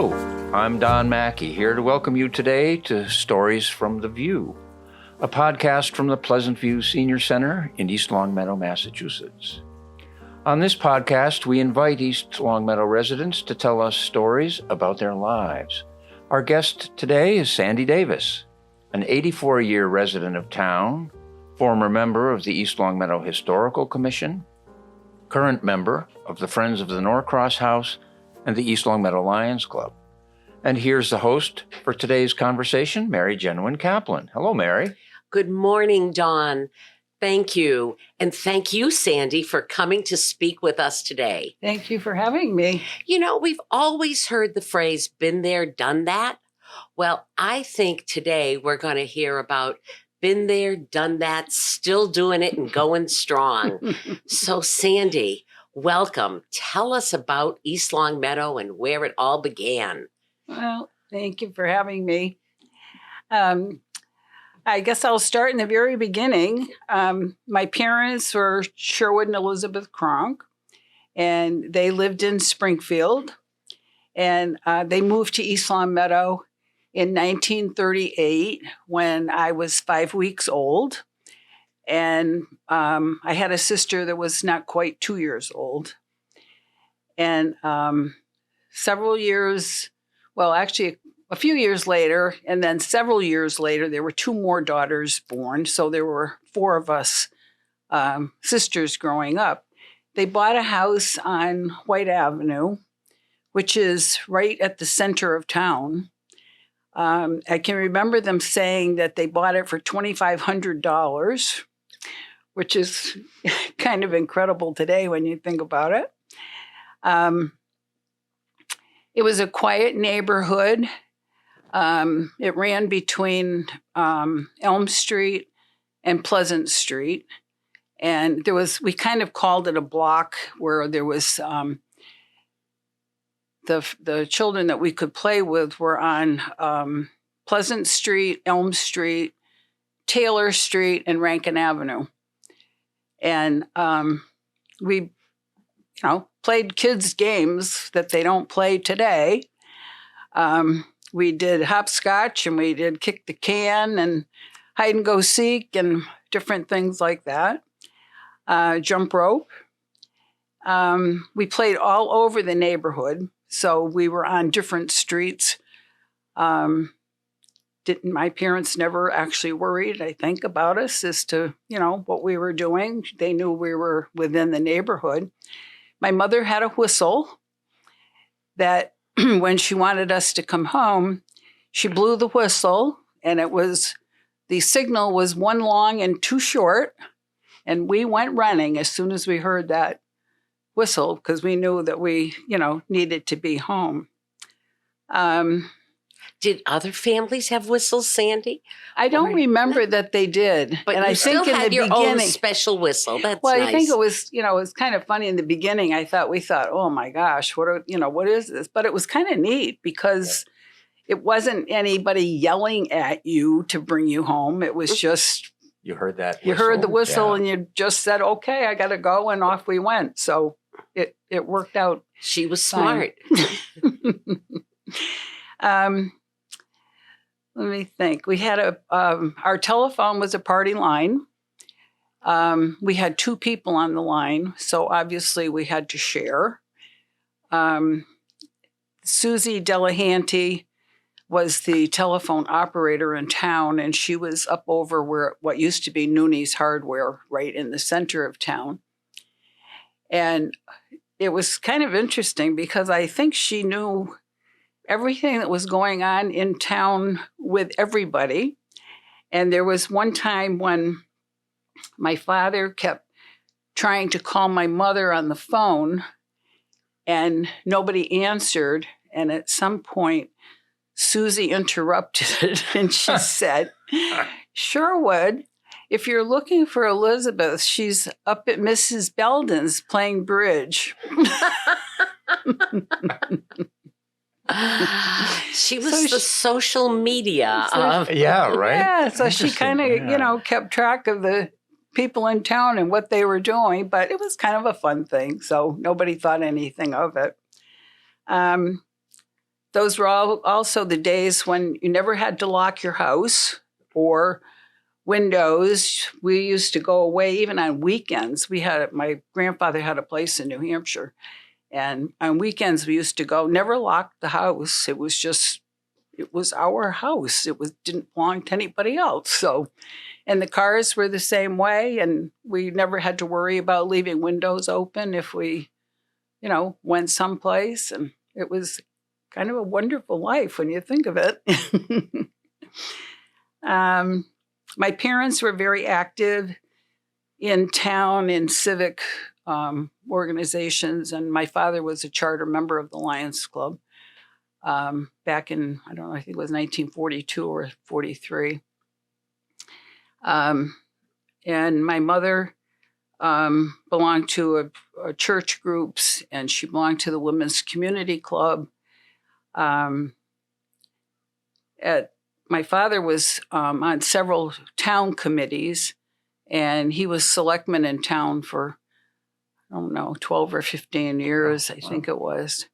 Hello, I'm Don Mackey, here to welcome you today to Stories from the View, a podcast from the Pleasant View Senior Center in East Longmeadow, Massachusetts. On this podcast, we invite East Longmeadow residents to tell us stories about their lives. Our guest today is Sandy Davis, an 84-year resident of town, former member of the East Longmeadow Historical Commission, current member of the Friends of the Norcross House and the East Longmeadow Lions Club. And here's the host for today's conversation, Mary Jenwin Kaplan. Hello, Mary. Good morning, Dawn. Thank you. And thank you, Sandy, for coming to speak with us today. Thank you for having me. You know, we've always heard the phrase, been there, done that. Well, I think today we're going to hear about been there, done that, still doing it and going strong. So, Sandy, welcome. Tell us about East Longmeadow and where it all began. Well, thank you for having me. I guess I'll start in the very beginning. My parents were Sherwood and Elizabeth Kronk, and they lived in Springfield. And they moved to East Longmeadow in 1938 when I was 5 weeks old. And I had a sister that was not quite 2 years old. And several years, well, actually a few years later, and then several years later, there were two more daughters born. So there were four of us sisters growing up. They bought a house on White Avenue, which is right at the center of town. I can remember them saying that they bought it for $2,500, which is kind of incredible today when you think about it. It was a quiet neighborhood. It ran between Elm Street and Pleasant Street. And we kind of called it a block where there was the children that we could play with were on Pleasant Street, Elm Street, Taylor Street, and Rankin Avenue. And we, played kids' games that they don't play today. We did hopscotch and we did kick the can and hide and go seek and different things like that. Jump rope. We played all over the neighborhood. So we were on different streets. My parents never actually worried, I think, about us as to, what we were doing. They knew we were within the neighborhood. My mother had a whistle that when she wanted us to come home, she blew the whistle, and the signal was one long and two short, and we went running as soon as we heard that whistle because we knew that we, needed to be home. Did other families have whistles, Sandy? I don't remember that they did. But and you I still think had in the your beginning, own special whistle. That's well, nice. I think it was, it was kind of funny in the beginning. We thought, oh my gosh, what is this? But it was kind of neat because it wasn't anybody yelling at you to bring you home. It was just You heard that whistle? You heard the whistle, Yeah. and you just said, okay, I got to go, and off we went. So it worked out. She was smart. Let me think. We had our telephone was a party line. We had two people on the line, so obviously we had to share. Susie Delahanty was the telephone operator in town, and she was up over where what used to be Nooney's Hardware, right in the center of town. And it was kind of interesting because I think she knew everything that was going on in town with everybody. And there was one time when my father kept trying to call my mother on the phone and nobody answered. And at some point, Susie interrupted and she said, Sherwood, if you're looking for Elizabeth, she's up at Mrs. Belden's playing bridge. She was the social media. Yeah, right? Yeah, so she kind of, kept track of the people in town and what they were doing, but it was kind of a fun thing. So nobody thought anything of it. those were also the days when you never had to lock your house or windows. We used to go away even on weekends. My grandfather had a place in New Hampshire, and on weekends we used to go, never locked the house. It was our house. Didn't belong to anybody else. So, and the cars were the same way, and we never had to worry about leaving windows open if we, went someplace. And it was kind of a wonderful life when you think of it. My parents were very active in town in civic organizations, and my father was a charter member of the Lions Club back in, I don't know, I think it was 1942 or 43. And my mother belonged to a church groups, and she belonged to the Women's Community Club. My father was on several town committees, and he was selectman in town for, I don't know, 12 or 15 years, I think it was.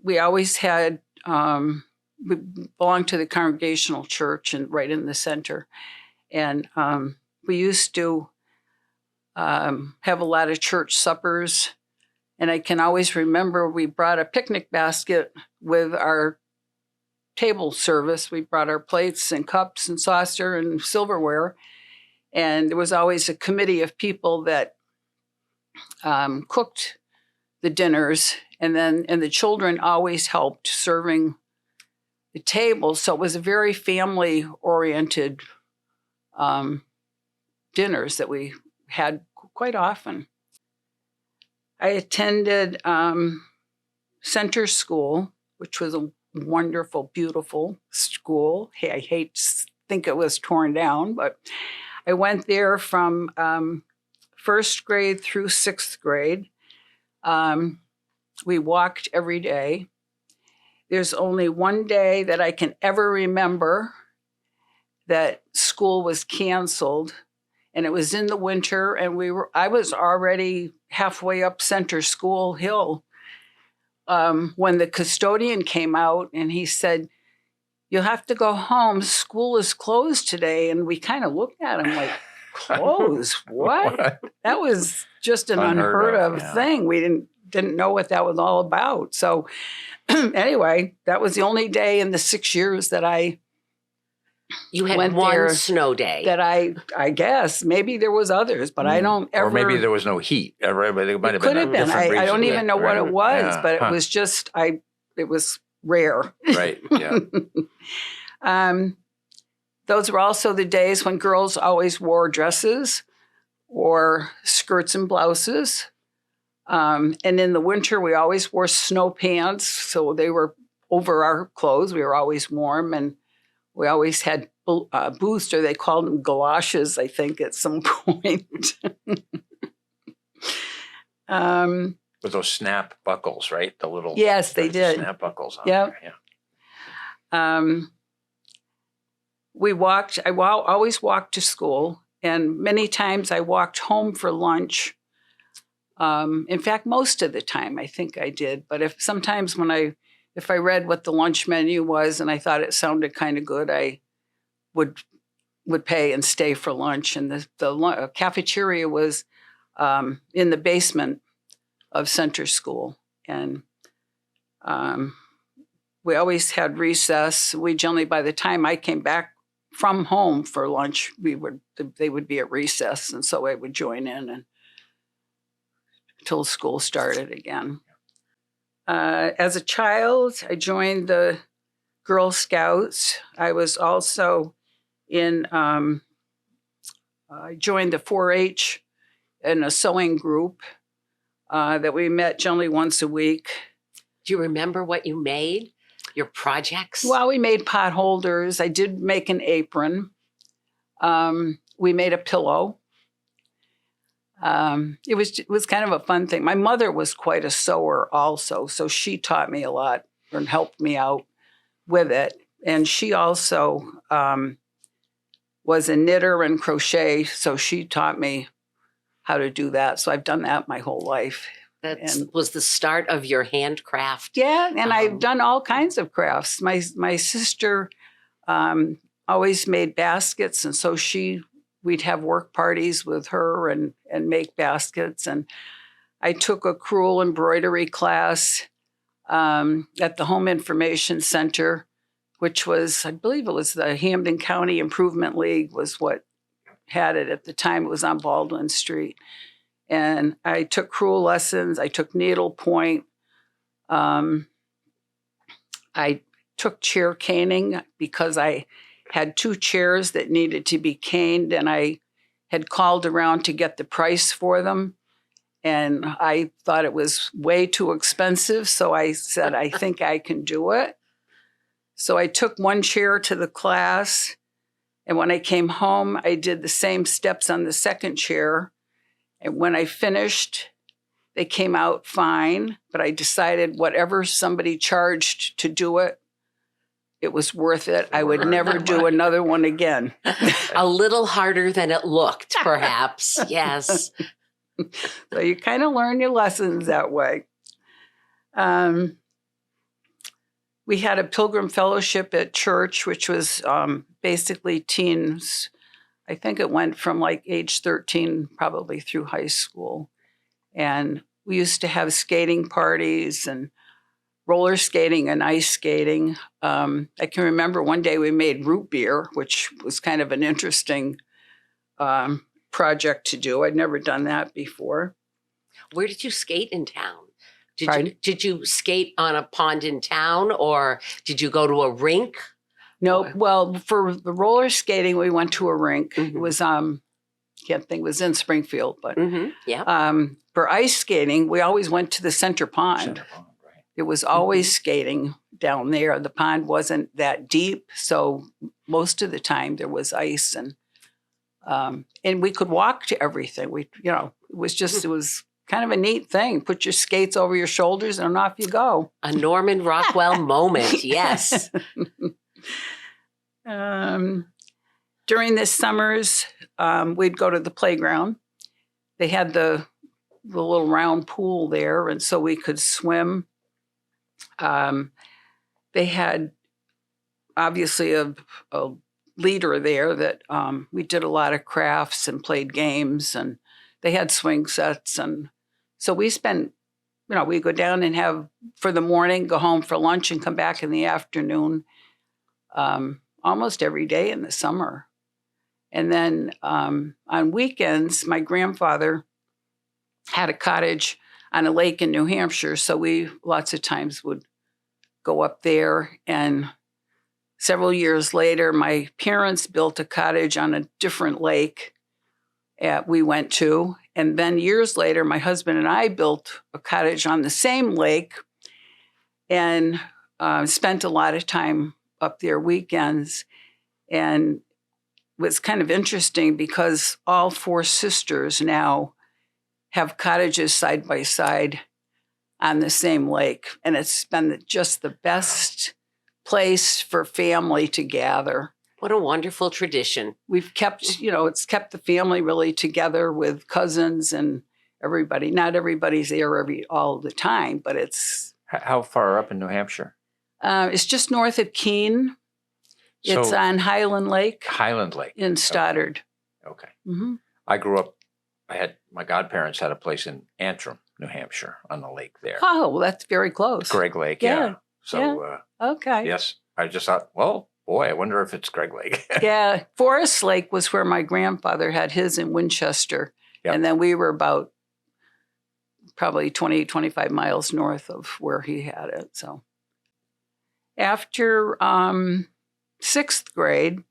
We always had, we belonged to the Congregational Church and right in the center. And we used to have a lot of church suppers. And I can always remember we brought a picnic basket with our table service. We brought our plates and cups and saucer and silverware. And there was always a committee of people that cooked the dinners. And the children always helped serving the table. So it was a very family-oriented dinners that we had quite often. I attended Center School, which was a wonderful, beautiful school. Hey, I hate to think it was torn down, but I went there from first grade through sixth grade. We walked every day. There's only one day that I can ever remember that school was canceled, and it was in the winter, and I was already halfway up Center School Hill when the custodian came out, and he said, "You'll have to go home. School is closed today." And we kind of looked at him like, "Closed? What?" That was just an unheard of thing. We didn't know what that was all about. So anyway, that was the only day in the 6 years that You had went one there snow day. that I guess maybe there was others, but I don't ever. Or maybe there was no heat. It might have Could been. have been. I don't even know what it was, Yeah. but it was just it was rare. Right. Yeah. Those were also the days when girls always wore dresses or skirts and blouses. And in the winter, we always wore snow pants, so they were over our clothes. We were always warm, and we always had boots, or they called them galoshes, I think, at some point. With those snap buckles, right? The little Yes, they did. snap buckles on Yep. there. Yeah. We walked. I always walked to school, and many times I walked home for lunch. In fact, most of the time I think I did. But if I read what the lunch menu was and I thought it sounded kind of good, I would pay and stay for lunch. And the cafeteria was in the basement of Center School, and we always had recess. We generally, by the time I came back from home for lunch, they would be at recess, and so I would join in until school started again. As a child, I joined the Girl Scouts. I was also I joined the 4-H and a sewing group that we met generally once a week. Do you remember what you made? Your projects? Well, we made pot holders. I did make an apron. We made a pillow. It was kind of a fun thing. My mother was quite a sewer also, so she taught me a lot and helped me out with it. And she also was a knitter and crochet, so she taught me how to do that. So I've done that my whole life. That And was the start of your handcraft. yeah, and I've Um, done all kinds of crafts. My sister always made baskets, and so we'd have work parties with her and make baskets. And I took a crewel embroidery class at the Home Information Center, which was, I believe it was the Hampden County Improvement League was what had it at the time. It was on Baldwin Street. And I took crewel lessons. I took needlepoint. I took chair caning because I had 2 chairs that needed to be caned, and I had called around to get the price for them. And I thought it was way too expensive. So I said, I think I can do it. So I took 1 chair to the class. And when I came home, I did the same steps on the 2nd chair. And when I finished, they came out fine. But I decided whatever somebody charged to do it, it was worth it. I would never do another one again. a little harder than it looked, perhaps. Yes. So you kind of learn your lessons that way. We had a pilgrim fellowship at church, which was basically teens. I think it went from like age 13 probably through high school. And we used to have skating parties and roller skating and ice skating. I can remember one day we made root beer, which was kind of an interesting project to do. I'd never done that before. Where did you skate in town? Pardon? Did you skate on a pond in town, or did you go to a rink? No, well, for the roller skating, we went to a rink. Mhm. It was can't think, it was in Springfield, but Yeah. for ice skating, we always went to the center pond. Center Pond, right. It was always skating down there. The pond wasn't that deep, so most of the time there was ice, and we could walk to everything. It was kind of a neat thing. Put your skates over your shoulders and off you go. A Norman Rockwell moment. Yes. During the summers, we'd go to the playground. They had the little round pool there, and so we could swim. They had obviously a leader there that we did a lot of crafts and played games, and they had swing sets. And so we spent, we go down and have for the morning, go home for lunch, and come back in the afternoon almost every day in the summer. And then on weekends, my grandfather had a cottage on a lake in New Hampshire. So we lots of times would go up there. And several years later, my parents built a cottage on a different lake we went to. And then years later, my husband and I built a cottage on the same lake and spent a lot of time up there weekends. And it was kind of interesting because all 4 sisters now have cottages side by side on the same lake. And it's been just the best place for family to gather. What a wonderful tradition. We've kept, it's kept the family really together with cousins and everybody. Not everybody's there all the time, but it's... How far up in New Hampshire? It's just north of Keene. It's So- on Highland Lake Highland Lake. in Stoddard. Okay. Mm-hmm. I grew up, my godparents had a place in Antrim, New Hampshire, on the lake there. Oh, well, that's very close. Greg Lake, Yeah, yeah. So, Okay. yes, I just thought, well, boy, I wonder if it's Greg Lake. Yeah. Forest Lake was where my grandfather had his in Winchester. Yep. And then we were about probably 20, 25 miles north of where he had it. So after 6th grade,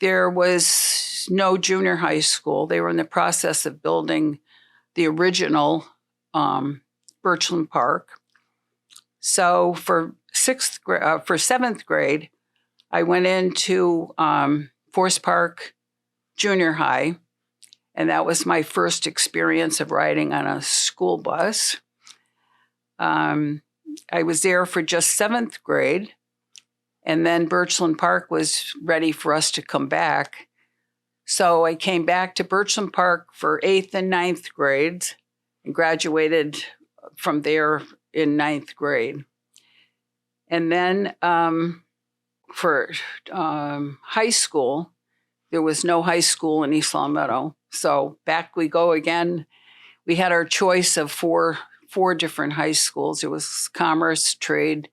there was no junior high school. They were in the process of building the original Birchland Park. So for 7th grade, I went into Forest Park Junior High, and that was my first experience of riding on a school bus. I was there for just 7th grade, and then Birchland Park was ready for us to come back. So I came back to Birchland Park for 8th and 9th grades and graduated from there in 9th grade. And then for high school, there was no high school in East Long Meadow. So back we go again. We had our choice of four different high schools. It was commerce, trade,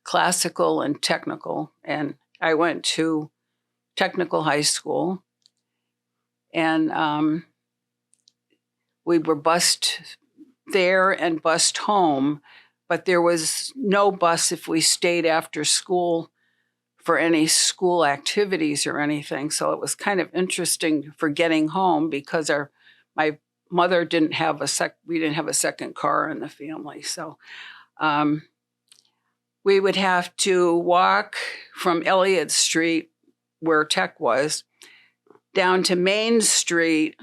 classical, and technical. And I went to technical high school. And we were bused there and bused home, but there was no bus if we stayed after school for any school activities or anything. So it was kind of interesting for getting home because my mother didn't have we didn't have a second car in the family. So we would have to walk from Elliott Street, where Tech was, down to Main Street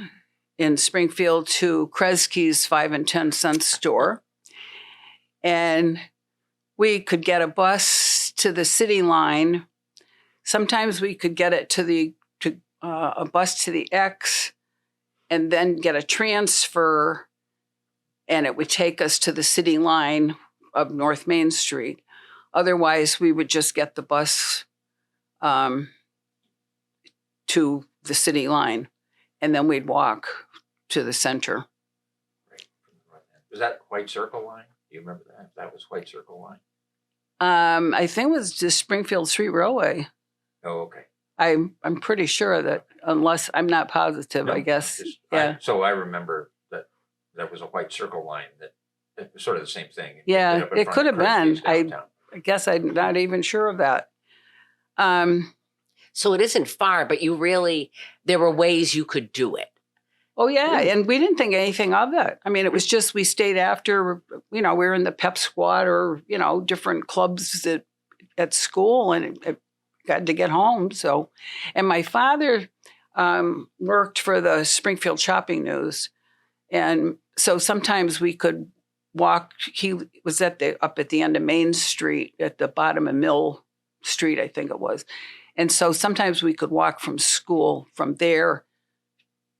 in Springfield to Kresge's 5 and 10 cent store. And we could get a bus to the city line. Sometimes we could get it to a bus to the X and then get a transfer, and it would take us to the city line of North Main Street. Otherwise, we would just get the bus to the city line, and then we'd walk to the center. Was that White Circle line? Do you remember that? That was White Circle line. I think it was the Springfield Street Railway. Oh, okay. I'm pretty sure that, unless I'm not positive, No, I guess. So I remember that was a White Circle line that it was sort of the same thing. Yeah, Up in it front could of have been. Kresge's downtown. I guess I'm not even sure of that. So it isn't far, but there were ways you could do it. Oh, yeah. And we didn't think anything of it. I mean, it was just we stayed after, we were in the pep squad or, different clubs at school, and it got to get home. So, and my father worked for the Springfield Shopping News. And so sometimes we could walk. He was up at the end of Main Street at the bottom of Mill Street, I think it was. And so sometimes we could walk from school from there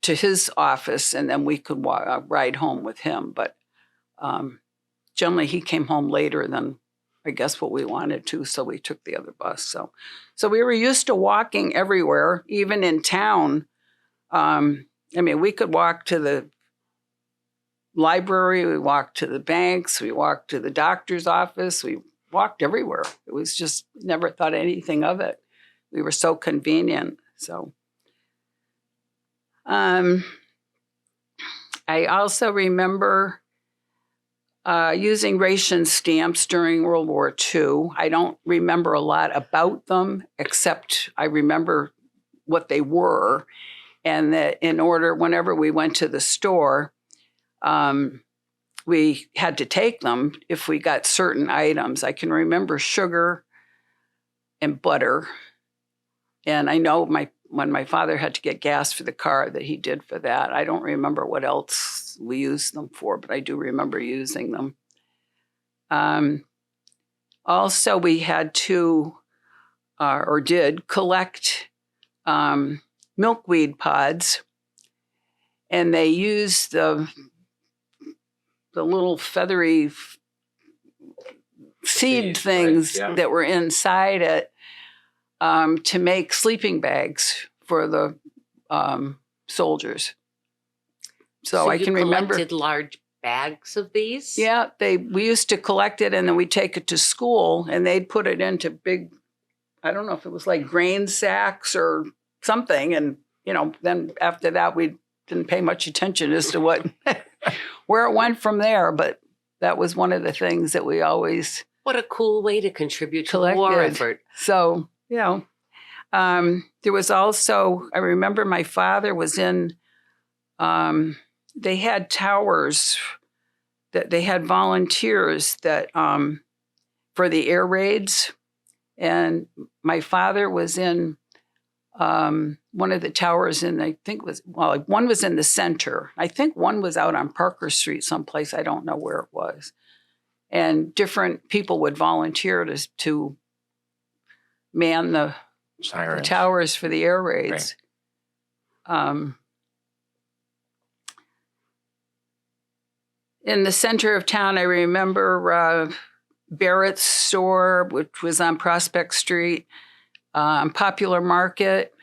to his office, and then we could ride home with him. But generally, he came home later than I guess what we wanted to, so we took the other bus. So we were used to walking everywhere, even in town. We could walk to the library, we walked to the banks, we walked to the doctor's office, we walked everywhere. It was just never thought anything of it. We were so convenient. So I also remember using ration stamps during World War II. I don't remember a lot about them, except I remember what they were. And that whenever we went to the store, we had to take them if we got certain items. I can remember sugar and butter. And I know when my father had to get gas for the car that he did for that. I don't remember what else we used them for, but I do remember using them. Also, we had to, or did, collect milkweed pods, and they used the little feathery seed things that were inside it to make sleeping bags for the soldiers. So I can remember. You collected large bags of these? Yeah, we used to collect it, and then we'd take it to school, and they'd put it into big, I don't know if it was like grain sacks or something. And, then after that, we didn't pay much attention as to where it went from there. But that was one of the things that we always What a cool way to contribute to the collected. war effort. So, there was also, I remember my father was in, they had towers that they had volunteers that for the air raids. And my father was in one of the towers, and I think one was in the center. I think one was out on Parker Street someplace. I don't know where it was. And different people would volunteer to man the towers for the air raids. Right. in the center of town, I remember Barrett's store, which was on Prospect Street. Popular Market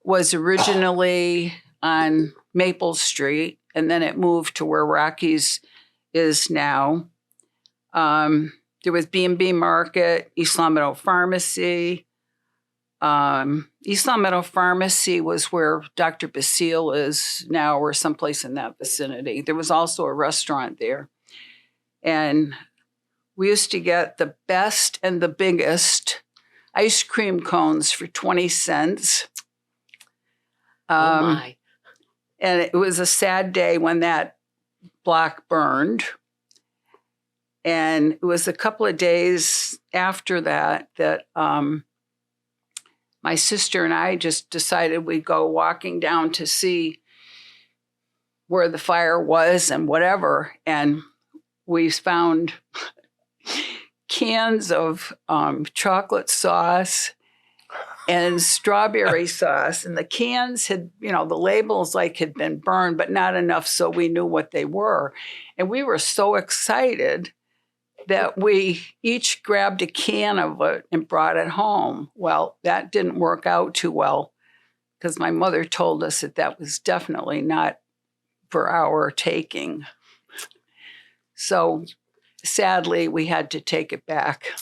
was originally on Maple Street, and then it moved to where Rocky's is now. There was B&B Market, East Long Meadow Pharmacy. East Long Meadow Pharmacy was where Dr. Basile is now, or someplace in that vicinity. There was also a restaurant there. And we used to get the best and the biggest ice cream cones for 20 cents. Oh my. And it was a sad day when that block burned. And it was a couple of days after that my sister and I just decided we'd go walking down to see where the fire was and whatever. And we found cans of chocolate sauce and strawberry sauce. And the cans had, the labels had been burned, but not enough so we knew what they were. And we were so excited that we each grabbed a can of it and brought it home. Well, that didn't work out too well because my mother told us that was definitely not for our taking. So sadly, we had to take it back.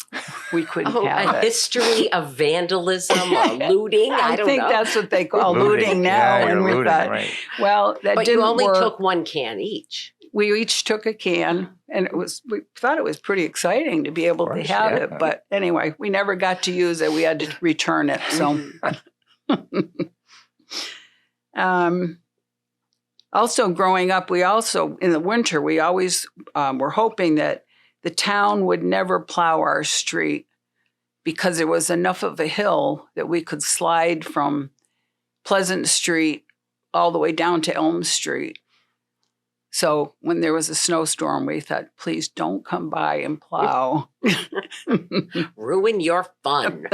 We couldn't have a it. history of vandalism or looting. I don't think know. that's what they call looting now. Yeah, and we looting, thought, right. well, that But didn't you only work. took one can each. We each took a can, and we thought it was pretty exciting to be able to have yeah. it. But anyway, we never got to use it. We had to return it. So, also growing up, in the winter, we always were hoping that the town would never plow our street because there was enough of a hill that we could slide from Pleasant Street all the way down to Elm Street. So when there was a snowstorm, we thought, please don't come by and plow. Ruin your fun.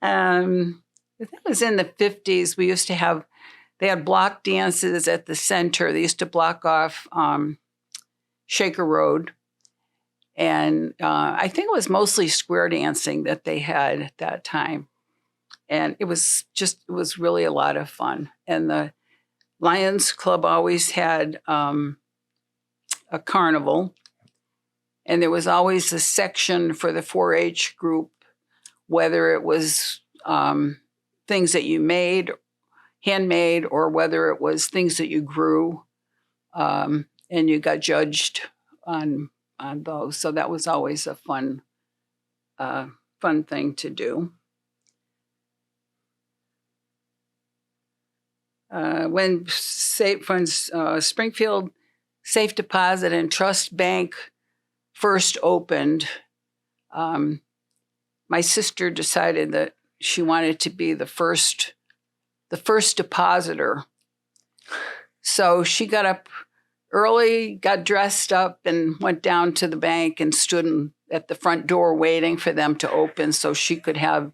That was in the 50s. We used to they had block dances at the center. They used to block off Shaker Road. And I think it was mostly square dancing that they had at that time. And it was really a lot of fun. And the Lions Club always had a carnival, and there was always a section for the 4-H group, whether it was things that you made, handmade, or whether it was things that you grew, and you got judged on those. So that was always a fun thing to do. When Springfield Safe Deposit and Trust Bank first opened, my sister decided that she wanted to be the first depositor. So she got up early, got dressed up, and went down to the bank and stood at the front door waiting for them to open so she could have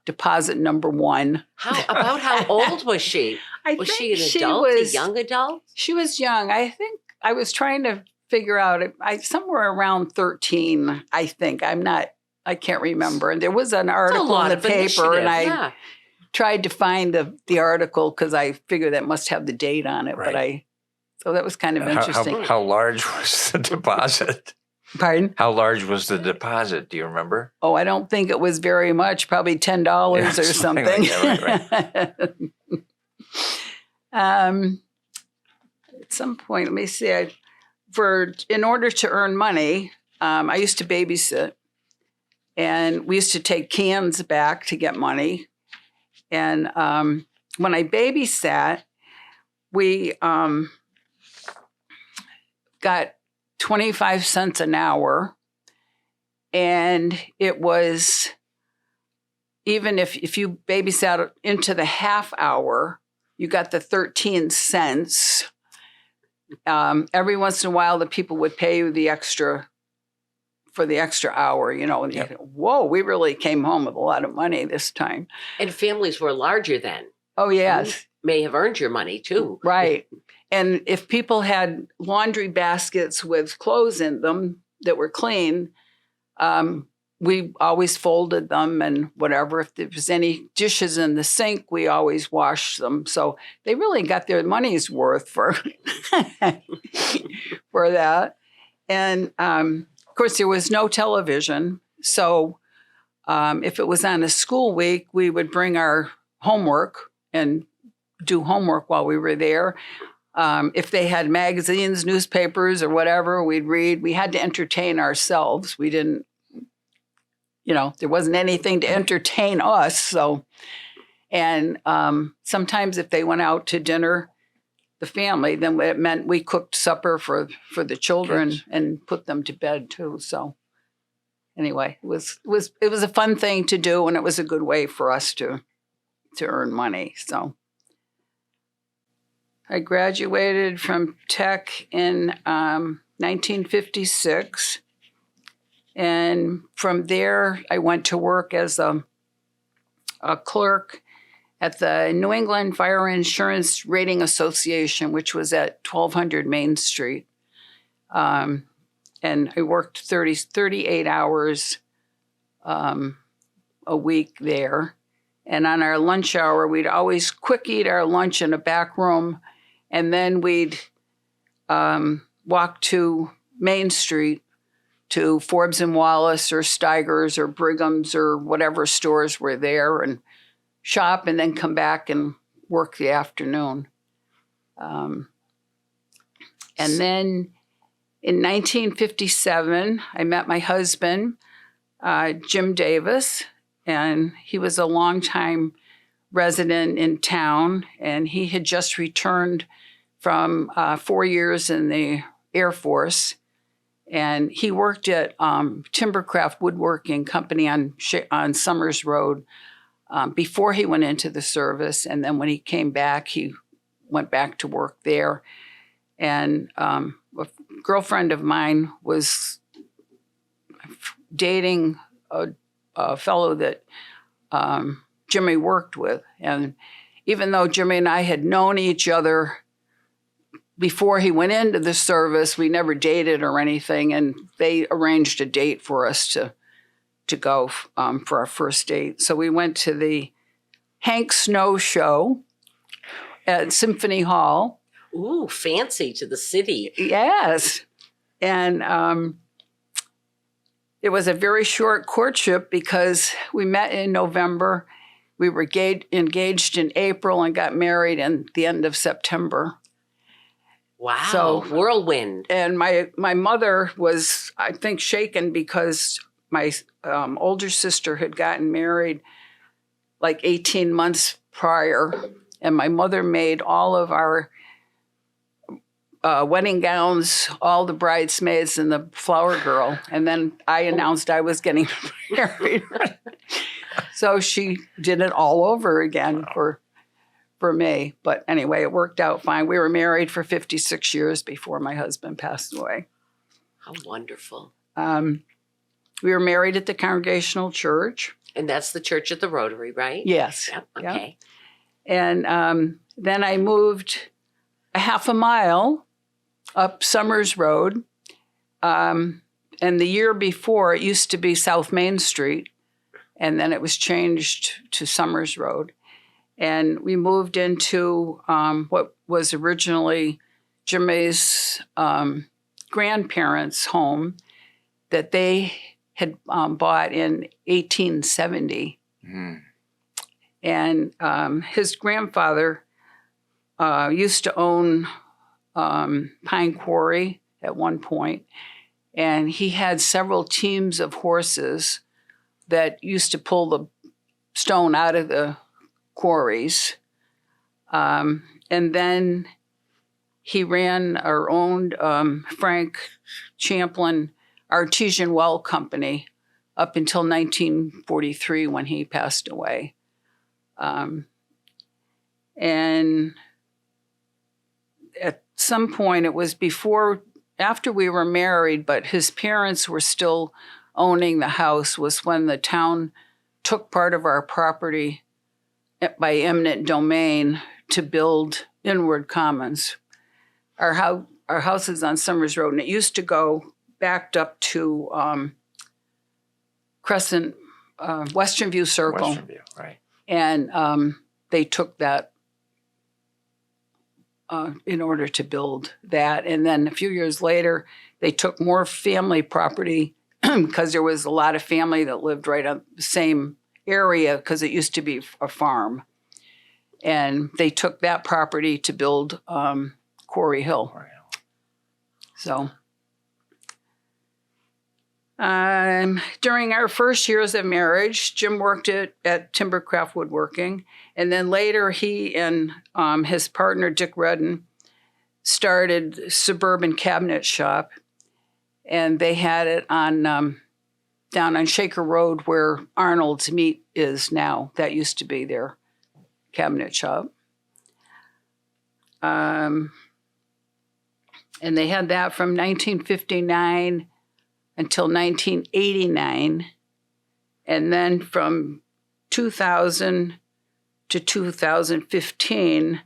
deposit number 1. How old was she? Was she an adult, a young adult? She was young. I think I was trying to figure out somewhere around 13, I think. I can't remember. And there was an article in the paper, and I tried to find the article because I figured that must have the date on it. Right. So that was kind of interesting. How large was the deposit? Pardon? How large was the deposit? Do you remember? Oh, I don't think it was very much, probably $10 or something. Like that, right. At some point, let me see. In order to earn money, I used to babysit, and we used to take cans back to get money. And when I babysat, we got 25 cents an hour, and it was, even if you babysat into the half hour, you got the 13 cents. Every once in a while, the people would pay you the extra for the extra hour, and you think, whoa, we really came home with a lot of money this time. And families were larger then. Oh, yes. You may have earned your money too. Right. And if people had laundry baskets with clothes in them that were clean, we always folded them and whatever. If there was any dishes in the sink, we always washed them. So they really got their money's worth for, for that. And of course, there was no television. So if it was on a school week, we would bring our homework and do homework while we were there. If they had magazines, newspapers, or whatever, we'd read. We had to entertain ourselves. We didn't, there wasn't anything to entertain us. So, and sometimes if they went out to dinner, the family, then it meant we cooked supper for the children Kids. and put them to bed too. So, anyway, it was a fun thing to do, and it was a good way for us to earn money. So. I graduated from Tech in 1956. And from there, I went to work as a clerk at the New England Fire Insurance Rating Association, which was at 1200 Main Street. And I worked 38 hours a week there. And on our lunch hour, we'd always quick eat our lunch in a back room. And then we'd walk to Main Street to Forbes and Wallace or Steiger's or Brigham's or whatever stores were there and shop and then come back and work the afternoon. And then in 1957, I met my husband, Jim Davis, and he was a longtime resident in town, and he had just returned from 4 years in the Air Force, and he worked at Timbercraft Woodworking Company on Summers Road before he went into the service, and then when he came back, he went back to work there. And a girlfriend of mine was dating a fellow that Jimmy worked with. And even though Jimmy and I had known each other before he went into the service, we never dated or anything. And they arranged a date for us to go for our first date. So we went to the Hank Snow show at Symphony Hall. Ooh, fancy to the city. Yes. And it was a very short courtship because we met in November. We were engaged in April and got married in the end of September. Wow, So- whirlwind. And my mother was, I think, shaken because my older sister had gotten married like 18 months prior. And my mother made all of our wedding gowns, all the bridesmaids, and the flower girl. And then I announced I was getting married. So she did it all over again for me. But anyway, it worked out fine. We were married for 56 years before my husband passed away. How wonderful. We were married at the Congregational Church. And that's the church at the Rotary, right? Yes. Yep. Yep. Okay. And then I moved a half a mile up Summers Road. And the year before, it used to be South Main Street. And then it was changed to Summers Road. And we moved into what was originally Jimmy's grandparents' home that they had bought in 1870. Mm. And his grandfather used to own Pine Quarry at one point, and he had several teams of horses that used to pull the stone out of the quarries. And then he ran or owned Frank Champlin Artesian Well Company up until 1943 when he passed away. And at some point, it was after we were married, but his parents were still owning the house, was when the town took part of our property by eminent domain to build inward commons. our house is on Summers Road, and it used to go backed up to Crescent, Western View Circle. Western View, right. And they took that in order to build that. And then a few years later, they took more family property because there was a lot of family that lived right on the same area because it used to be a farm. And they took that property to build Quarry Hill. So during our first years of marriage, Jim worked at Timbercraft Woodworking. And then later he and his partner, Dick Redden, started Suburban Cabinet Shop. And they had it on down on Shaker Road where Arnold's Meat is now. That used to be their cabinet shop. And they had that from 1959 until 1989. And then from 2000 to 2015,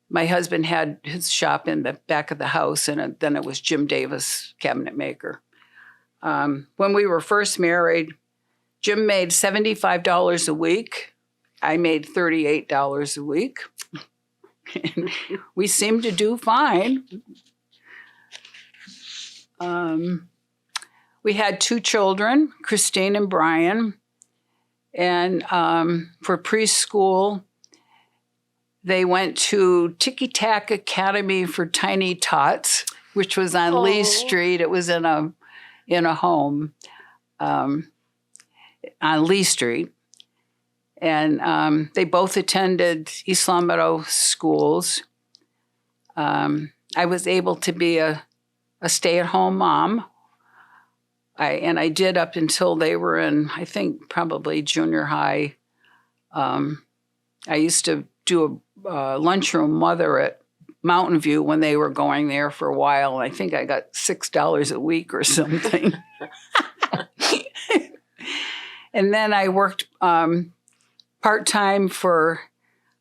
my husband had his shop in the back of the house, and then it was Jim Davis, cabinet maker. When we were first married, Jim made $75 a week. I made $38 a week. We seemed to do fine. We had 2 children, Christine and Brian. And for preschool, they went to Ticky Tack Academy for Tiny Tots, which was on Lee Street. It was in a home on Lee Street. And they both attended East Long Meadow schools. I was able to be a stay-at-home mom. I did up until they were in, I think, probably junior high. I used to do a lunchroom mother at Mountain View when they were going there for a while. I think I got $6 a week or something. And then I worked part-time for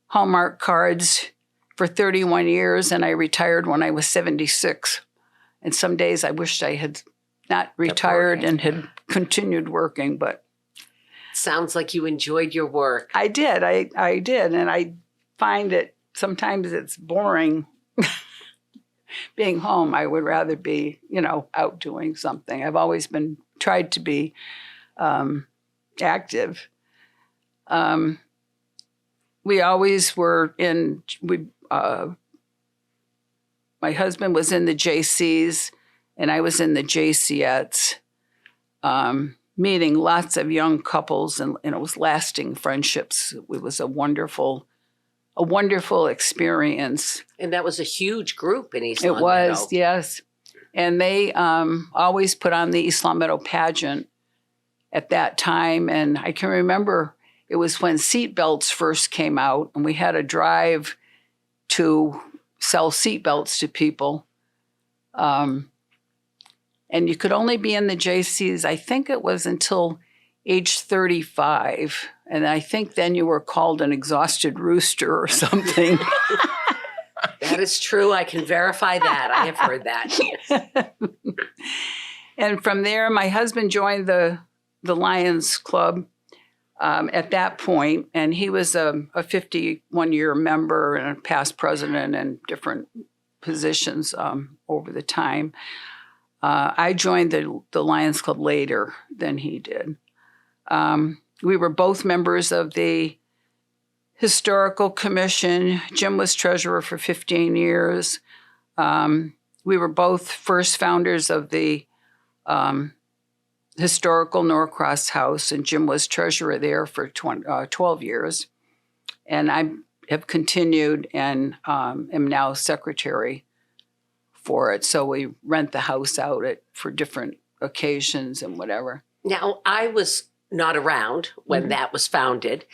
Hallmark Cards for 31 years, and I retired when I was 76. And some days I wished I had not retired and had continued working, but sounds like you enjoyed your work. I did. I did. And I find that sometimes it's boring being home. I would rather be, out doing something. I've always tried to be active. We always were my husband was in the JCs and I was in the JCettes, meeting lots of young couples, and it was lasting friendships. It was a wonderful experience. And that was a huge group in East Long It was, Meadow. yes. And they always put on the East Long Meadow pageant at that time. And I can remember it was when seatbelts first came out, and we had a drive to sell seatbelts to people. And you could only be in the JCs, I think it was until age 35. And I think then you were called an exhausted rooster or something. That is true. I can verify that. I have heard that. And from there, my husband joined the Lions Club at that point, and he was a 51-year member and a past president and different positions over the time. I joined the Lions Club later than he did. We were both members of the Historical Commission. Jim was treasurer for 15 years. We were both first founders of the Historical Norcross House, and Jim was treasurer there for 12 years. And I have continued and am now secretary for it. So we rent the house out for different occasions and whatever. Now, I was not around when that was founded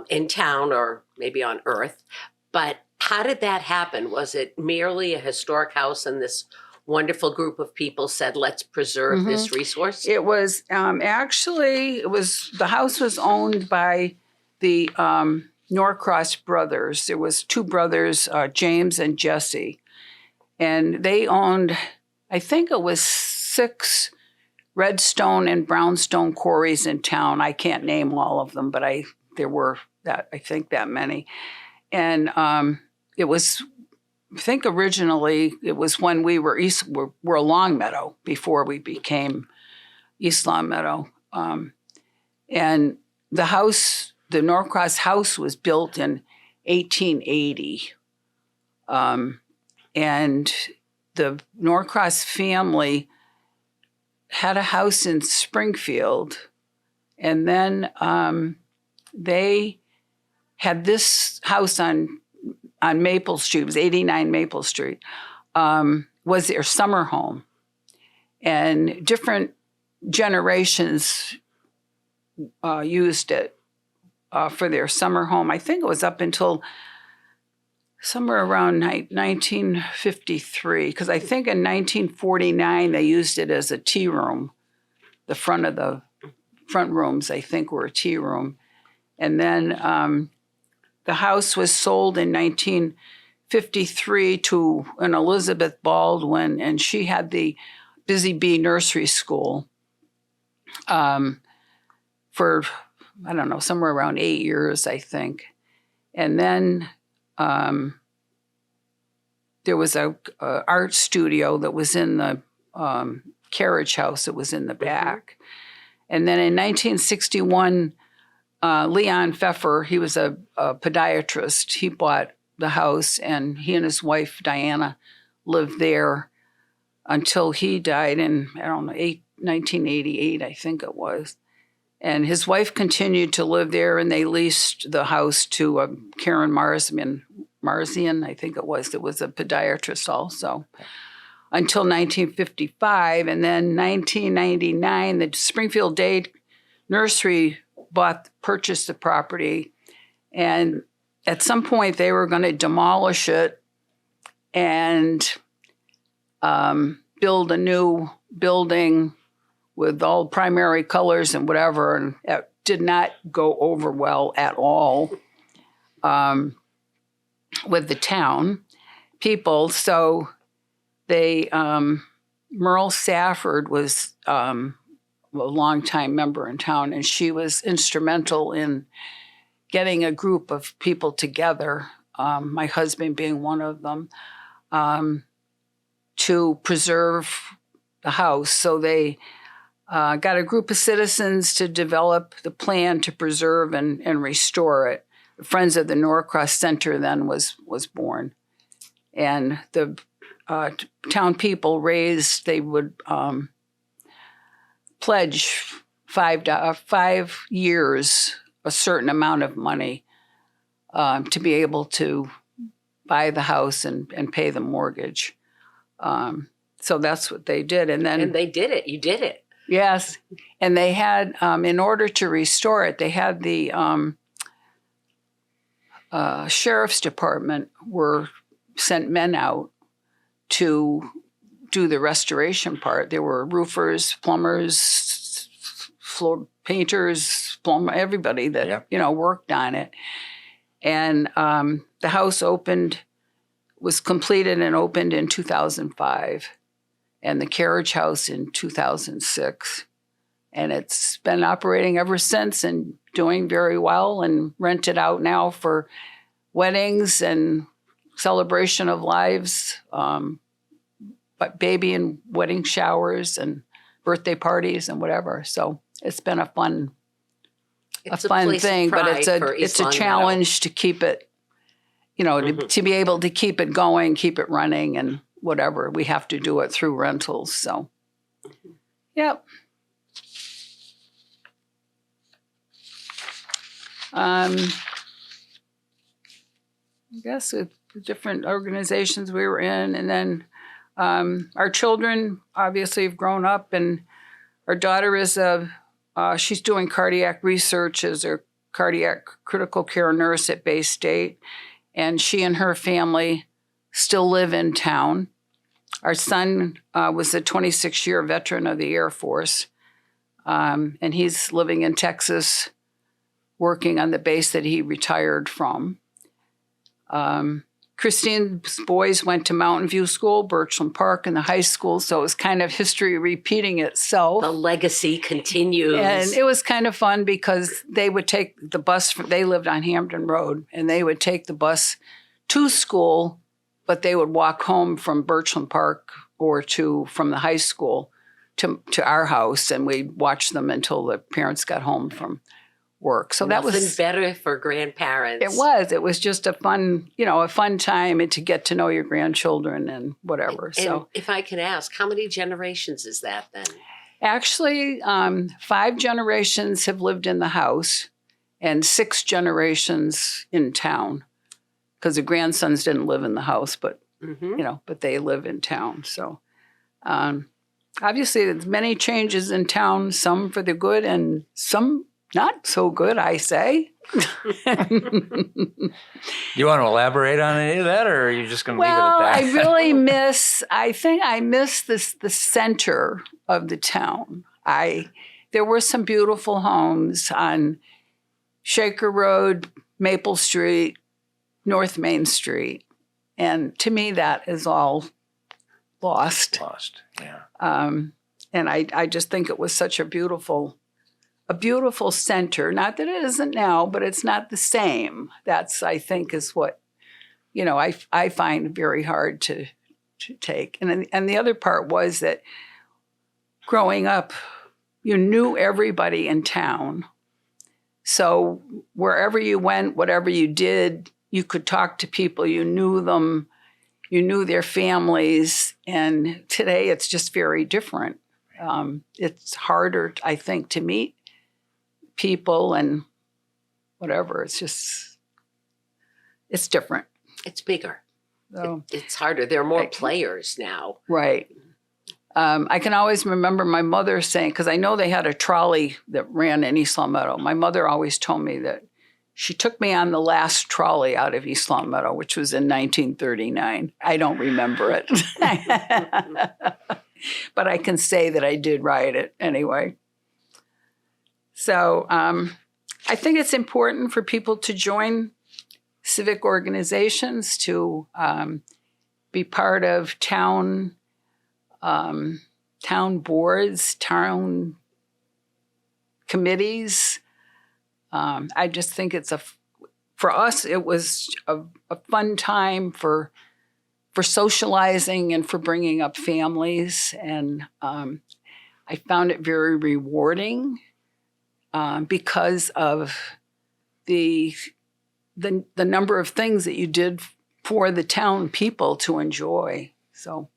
in town or maybe on Earth, but how did that happen? Was it merely a historic house and this wonderful group of people said, let's preserve this resource? It was the house was owned by the Norcross brothers. There was two brothers, James and Jesse. And they owned, I think it was 6 redstone and brownstone quarries in town. I can't name all of them, but there were I think that many. And it was, I think originally it was when we were Longmeadow before we became East Longmeadow. And the house, the Norcross House, was built in 1880. And the Norcross family had a house in Springfield. And then they had this house on Maple Street. It was 89 Maple Street, was their summer home. And different generations used it for their summer home. I think it was up until somewhere around 1953, because I think in 1949 they used it as a tea room. The front rooms, I think, were a tea room. And then the house was sold in 1953 to an Elizabeth Baldwin, and she had the Busy Bee Nursery School for, I don't know, somewhere around 8 years, I think. And then there was a art studio that was in the carriage house that was in the back. And then in 1961, Leon Pfeffer, he was a podiatrist. He bought the house, and he and his wife, Diana, lived there until he died in, I don't know, 1988, I think it was. And his wife continued to live there, and they leased the house to Karen Marzian, I think it was. That was a podiatrist also, until 1955. And then 1999, the Springfield Day Nursery purchased the property. And at some point, they were going to demolish it and build a new building with all primary colors and whatever, and it did not go over well at all with the town people. So they, Merle Safford was a longtime member in town, and she was instrumental in getting a group of people together, my husband being one of them, to preserve the house. So they got a group of citizens to develop the plan to preserve and restore it. The Friends of the Norcross Center then was born. And the town people they would pledge 5 years, a certain amount of money to be able to buy the house and pay the mortgage. So that's what they did. And they did it. You did it. Yes. And they had, in order to restore it, they had the sheriff's department sent men out to do the restoration part. There were roofers, plumbers, floor painters, everybody that, worked on it. And the house was completed and opened in 2005. And the carriage house in 2006. And it's been operating ever since and doing very well, and rented out now for weddings and celebration of lives, but baby and wedding showers and birthday parties and whatever. So it's been a fun thing, but it's a challenge to keep it, to be able to keep it going, keep it running, and whatever. We have to do it through rentals. So, yep. I guess with the different organizations we were in, and then our children obviously have grown up, and our daughter is she's doing cardiac research as a cardiac critical care nurse at Bay State, and she and her family still live in town. Our son was a 26-year veteran of the Air Force, and he's living in Texas working on the base that he retired from. Christine's boys went to Mountain View School, Birchland Park, and the high school, so it was kind of history repeating itself. The legacy continues. And it was kind of fun because they would take the bus, they lived on Hampton Road, and they would take the bus to school, but they would walk home from Birchland Park or from the high school to our house, and we'd watch them until the parents got home from work. So that was nothing better for grandparents. It was just a fun time, and to get to know your grandchildren and whatever. And if I can ask, how many generations is that then? Actually, 5 generations have lived in the house and 6 generations in town, because the grandsons didn't live in the house, but but they live in town. So obviously there's many changes in town, some for the good and some not so good, I say. Do you want to elaborate on any of that, or are you just going to leave it at that? I really I miss the center of the town. There were some beautiful homes on Shaker Road, Maple Street, North Main Street. And to me, that is all lost. Yeah. And I just think it was such a beautiful center. Not that it isn't now, but it's not the same. That's, I think, is what, I find very hard to take. And the other part was that growing up, you knew everybody in town. So wherever you went, whatever you did, you could talk to people, you knew them, you knew their families. And today it's just very different. It's harder, I think, to meet people and whatever. It's different. It's bigger. So, it's harder. There are more players now. Right. I can always remember my mother saying, because I know they had a trolley that ran in East Long Meadow. My mother always told me that she took me on the last trolley out of East Long Meadow, which was in 1939. I don't remember it. But I can say that I did ride it anyway. So I think it's important for people to join civic organizations, to be part of town boards, town committees. I just think for us, it was a fun time for socializing and for bringing up families. And I found it very rewarding because of the number of things that you did for the town people to enjoy. So.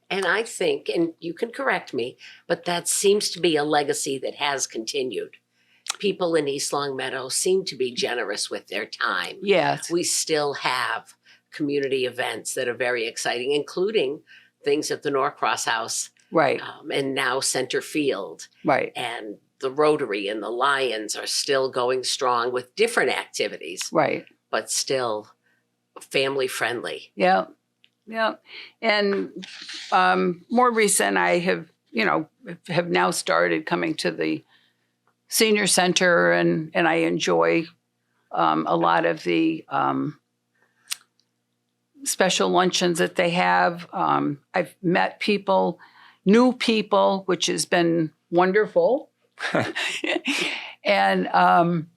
And I think, and you can correct me, but that seems to be a legacy that has continued. People in East Long Meadow seem to be generous with their time. Yes. We still have community events that are very exciting, including things at the Norcross House. Right. And now Center Field. Right. And the Rotary and the Lions are still going strong with different activities. Right. But still family friendly. Yeah. Yeah. And more recent, I have now started coming to the senior center, and I enjoy a lot of the special luncheons that they have. I've met people, new people, which has been wonderful. And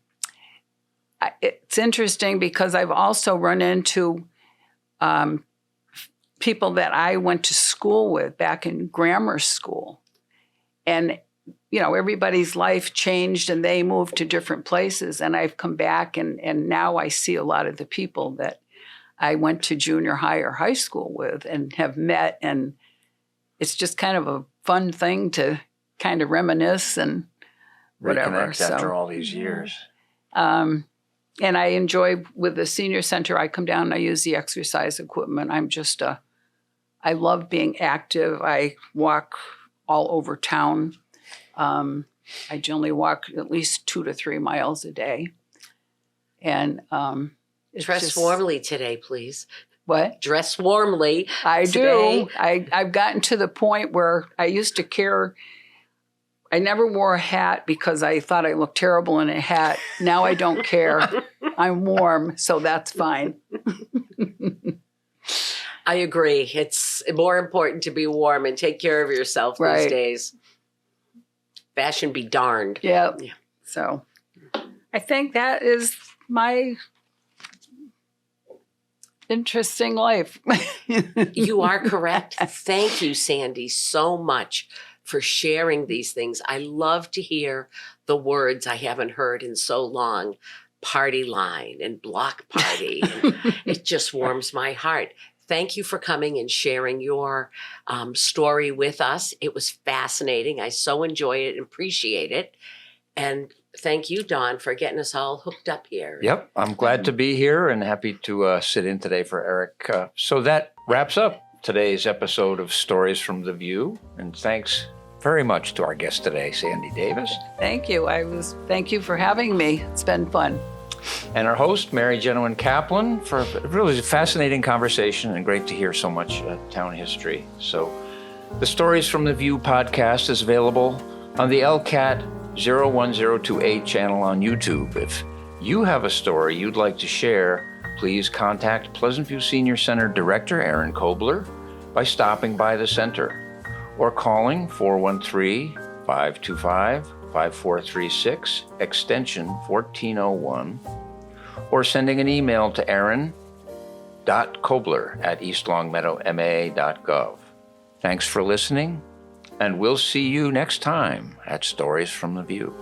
it's interesting because I've also run into people that I went to school with back in grammar school. And, everybody's life changed and they moved to different places. And I've come back and now I see a lot of the people that I went to junior high or high school with and have met. And it's just kind of a fun thing to kind of reminisce and whatever. Reconnect after all these years. And I enjoy with the senior center, I come down and I use the exercise equipment. I love being active. I walk all over town. I generally walk at least 2 to 3 miles a day. And dress warmly today, please. What? Dress warmly. I today. do. I've gotten to the point where I used to care. I never wore a hat because I thought I looked terrible in a hat. Now I don't care. I'm warm, so that's fine. I agree. It's more important to be warm and take care of yourself Right. these days. Fashion be darned. Yeah. Yeah. So I think that is my interesting life. You are correct. Thank you, Sandy, so much for sharing these things. I love to hear the words I haven't heard in so long. Party line and block party. And it just warms my heart. Thank you for coming and sharing your story with us. It was fascinating. I so enjoy it and appreciate it. And thank you, Dawn, for getting us all hooked up here. Yep, I'm glad to be here and happy to sit in today for Eric. So that wraps up today's episode of Stories from the View. And thanks very much to our guest today, Sandy Davis. Thank you. Thank you for having me. It's been fun. And our host, Mary Jenowyn Kaplan, for a really fascinating conversation and great to hear so much town history. So the Stories from the View podcast is available on the LCAT 01028 channel on YouTube. If you have a story you'd like to share, please contact Pleasant View Senior Center Director Erin Kobler by stopping by the center or calling 413-525-5436, extension 1401, or sending an email to erin.kobler@eastlongmeadowma.gov. Thanks for listening, and we'll see you next time at Stories from the View.